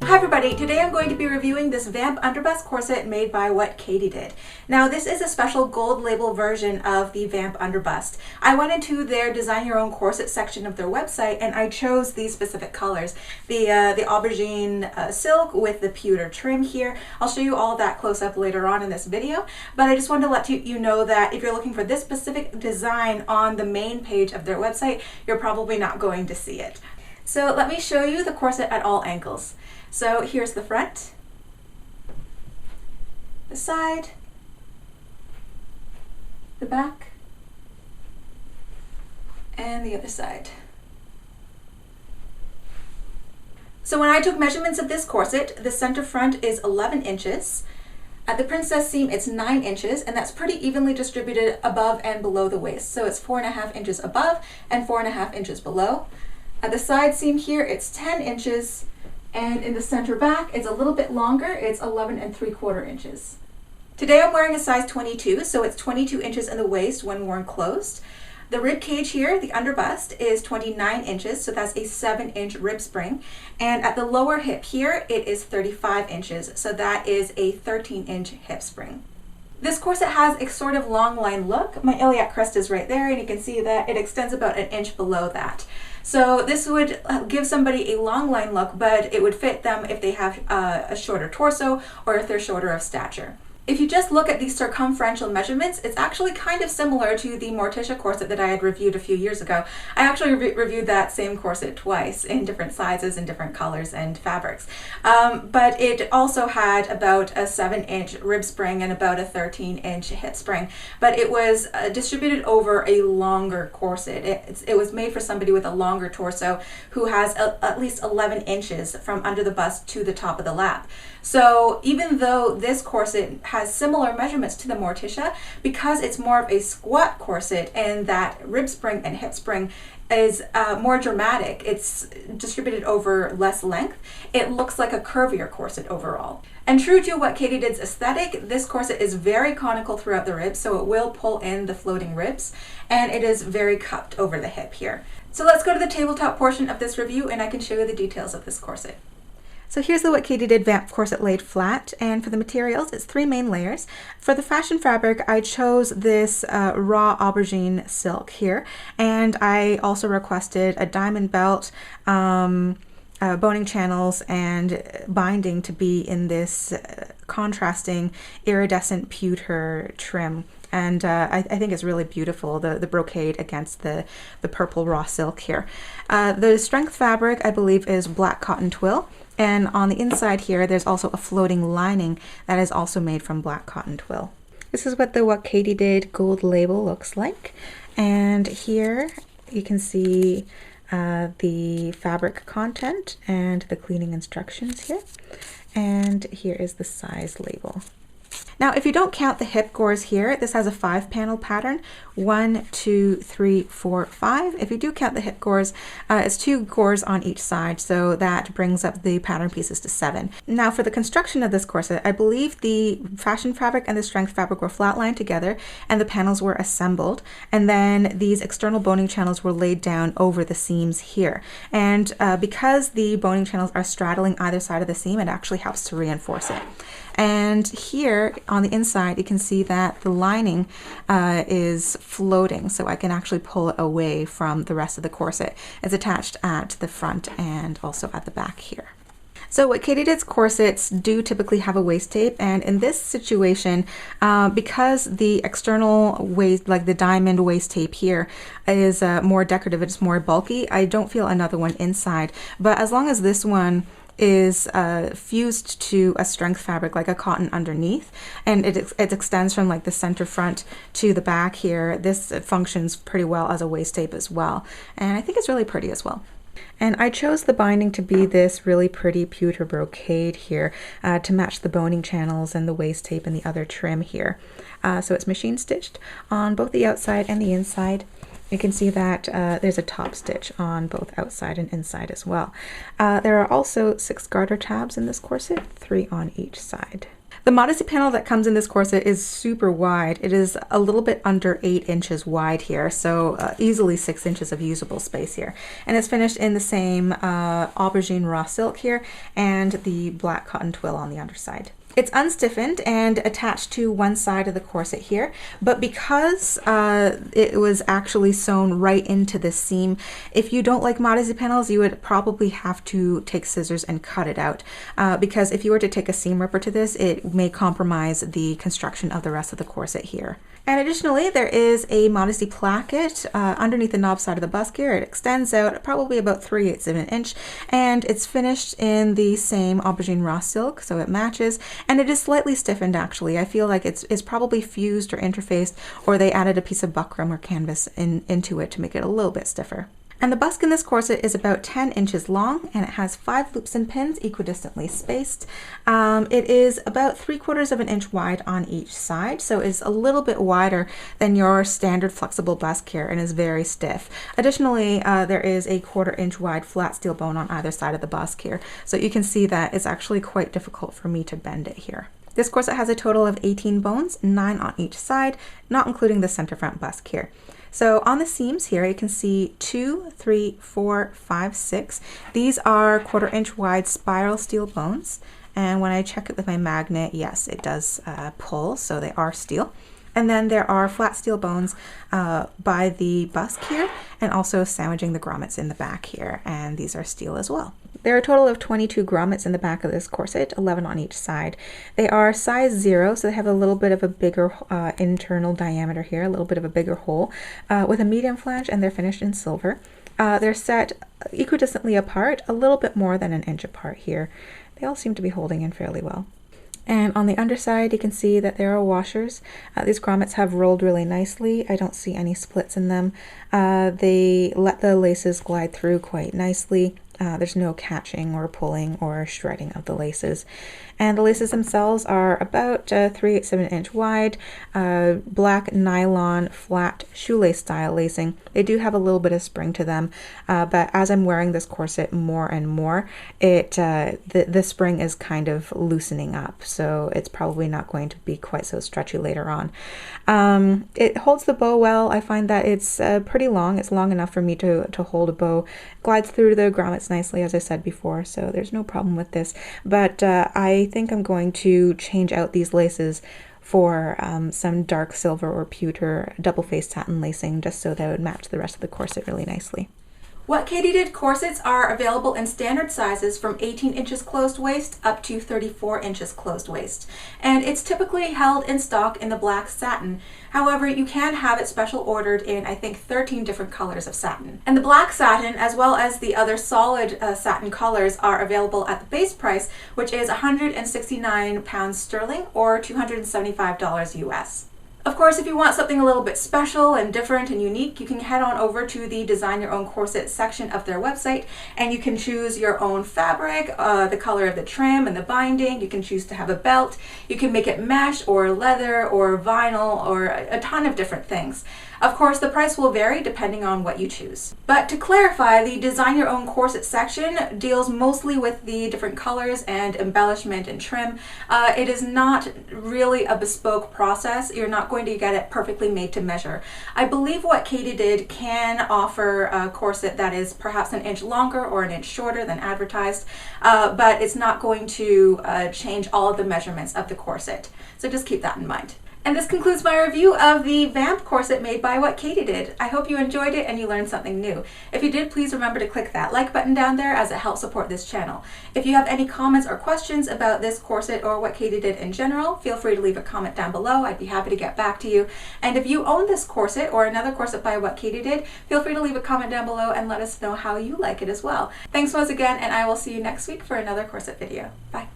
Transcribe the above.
Hi everybody, today I'm going to be reviewing this VAMP underbust corset made by WKD did. Now this is a special gold label version of the VAMP underbust. I went into their design your own corset section of their website and I chose these specific colors. The aubergine silk with the pewter trim here. I'll show you all of that close up later on in this video, but I just wanted to let you know that if you're looking for this specific design on the main page of their website, you're probably not going to see it. So let me show you the corset at all angles. So here's the front, the side, the back, and the other side. So when I took measurements of this corset, the center front is 11 inches. At the princess seam, it's 9 inches, and that's pretty evenly distributed above and below the waist. So it's 4.5 inches above and 4.5 inches below. At the side seam here, it's 10 inches. And in the center back, it's a little bit longer. It's 11 3/4 inches. Today I'm wearing a size 22, so it's 22 inches in the waist when worn closed. The rib cage here, the underbust, is 29 inches, so that's a 7-inch rib spring. And at the lower hip here, it is 35 inches, so that is a 13-inch hip spring. This corset has a sort of long line look. My iliac crest is right there, and you can see that it extends about an inch below that. So this would give somebody a long line look, but it would fit them if they have a shorter torso or if they're shorter of stature. If you just look at these circumferential measurements, it's actually kind of similar to the Morticia corset that I had reviewed a few years ago. I actually reviewed that same corset twice in different sizes and different colors and fabrics. But it also had about a 7-inch rib spring and about a 13-inch hip spring. But it was distributed over a longer corset. It was made for somebody with a longer torso who has at least 11 inches from under the bust to the top of the lap. So even though this corset has similar measurements to the Morticia, because it's more of a squat corset and that rib spring and hip spring is more dramatic, it's distributed over less length, it looks like a curvier corset overall. And true to WKD did's aesthetic, this corset is very conical throughout the ribs, so it will pull in the floating ribs, and it is very cupped over the hip here. So let's go to the tabletop portion of this review and I can show you the details of this corset. So here's the WKD did VAMP corset laid flat, and for the materials, it's 3 main layers. For the fashion fabric, I chose this raw aubergine silk here, and I also requested a diamond belt, boning channels, and binding to be in this contrasting iridescent pewter trim. And I think it's really beautiful, the brocade against the purple raw silk here. The strength fabric, I believe, is black cotton twill. And on the inside here, there's also a floating lining that is also made from black cotton twill. This is what the WKD did gold label looks like. And here you can see the fabric content and the cleaning instructions here. And here is the size label. Now, if you don't count the hip gores here, this has a 5-panel pattern, 1, 2, 3, 4, 5. If you do count the hip gores, it's 2 gores on each side, so that brings up the pattern pieces to 7. Now, for the construction of this corset, I believe the fashion fabric and the strength fabric were flatlined together, and the panels were assembled, and then these external boning channels were laid down over the seams here. And because the boning channels are straddling either side of the seam, it actually helps to reinforce it. And here on the inside, you can see that the lining is floating, so I can actually pull it away from the rest of the corset. It's attached at the front and also at the back here. So WKD did's corsets do typically have a waist tape, and in this situation, because the external waist, like the diamond waist tape here, is more decorative, it's more bulky, I don't feel another one inside. But as long as this one is fused to a strength fabric like a cotton underneath, and it extends from like the center front to the back here, this functions pretty well as a waist tape as well, and I think it's really pretty as well. And I chose the binding to be this really pretty pewter brocade here to match the boning channels and the waist tape and the other trim here. So it's machine stitched on both the outside and the inside. You can see that there's a top stitch on both outside and inside as well. There are also 6 garter tabs in this corset, 3 on each side. The Modesty panel that comes in this corset is super wide. It is a little bit under 8 inches wide here, so easily 6 inches of usable space here. And it's finished in the same aubergine raw silk here and the black cotton twill on the underside. It's unstiffened and attached to one side of the corset here, but because it was actually sewn right into the seam, if you don't like Modesty panels, you would probably have to take scissors and cut it out, because if you were to take a seam ripper to this, it may compromise the construction of the rest of the corset here. And additionally, there is a Modesty placket underneath the knob side of the busk here. It extends out probably about 3/8 of an inch, and it's finished in the same aubergine raw silk, so it matches. And it is slightly stiffened actually. I feel like it's probably fused or interfaced, or they added a piece of buckram or canvas into it to make it a little bit stiffer. And the busk in this corset is about 10 inches long, and it has 5 loops and pins equidistantly spaced. It is about 3/4 of an inch wide on each side, so it's a little bit wider than your standard flexible busk here and is very stiff. Additionally, there is a 1/4 inch wide flat steel bone on either side of the busk here, so you can see that it's actually quite difficult for me to bend it here. This corset has a total of 18 bones, 9 on each side, not including the center front busk here. So on the seams here, you can see 2, 3, 4, 5, 6. These are 1/4 inch wide spiral steel bones. And when I check it with my magnet, yes, it does pull, so they are steel. And then there are flat steel bones by the busk here, and also sandwiching the grommets in the back here, and these are steel as well. There are a total of 22 grommets in the back of this corset, 11 on each side. They are size 0, so they have a little bit of a bigger internal diameter here, a little bit of a bigger hole, with a medium flange, and they're finished in silver. They're set equidistantly apart, a little bit more than an inch apart here. They all seem to be holding in fairly well. And on the underside, you can see that there are washers. These grommets have rolled really nicely. I don't see any splits in them. They let the laces glide through quite nicely. There's no catching or pulling or shredding of the laces. And the laces themselves are about 3/8 of an inch wide, black nylon flat shoelace style lacing. They do have a little bit of spring to them, but as I'm wearing this corset more and more, the spring is kind of loosening up, so it's probably not going to be quite so stretchy later on. It holds the bow well. I find that it's pretty long. It's long enough for me to hold a bow. Glides through the grommets nicely, as I said before, so there's no problem with this. But I think I'm going to change out these laces for some dark silver or pewter double-faced satin lacing, just so that would match the rest of the corset really nicely. What Katie did corsets are available in standard sizes from 18 inches closed waist up to 34 inches closed waist. And it's typically held in stock in the black satin. However, you can have it special ordered in, I think, 13 different colors of satin. And the black satin, as well as the other solid satin colors, are available at the base price, which is £169 sterling or $275 US. Of course, if you want something a little bit special and different and unique, you can head on over to the Design Your Own Corset section of their website, and you can choose your own fabric, the color of the trim and the binding. You can choose to have a belt. You can make it mesh or leather or vinyl or a ton of different things. Of course, the price will vary depending on what you choose. But to clarify, the Design Your Own Corset section deals mostly with the different colors and embellishment and trim. It is not really a bespoke process. You're not going to get it perfectly made to measure. I believe what Katie did can offer a corset that is perhaps an inch longer or an inch shorter than advertised, but it's not going to change all of the measurements of the corset. So just keep that in mind. And this concludes my review of the VAMP corset made by What Katie Did. I hope you enjoyed it and you learned something new. If you did, please remember to click that like button down there, as it helps support this channel. If you have any comments or questions about this corset or What Katie Did in general, feel free to leave a comment down below. I'd be happy to get back to you. And if you own this corset or another corset by What Katie Did, feel free to leave a comment down below and let us know how you like it as well. Thanks once again, and I will see you next week for another corset video. Bye.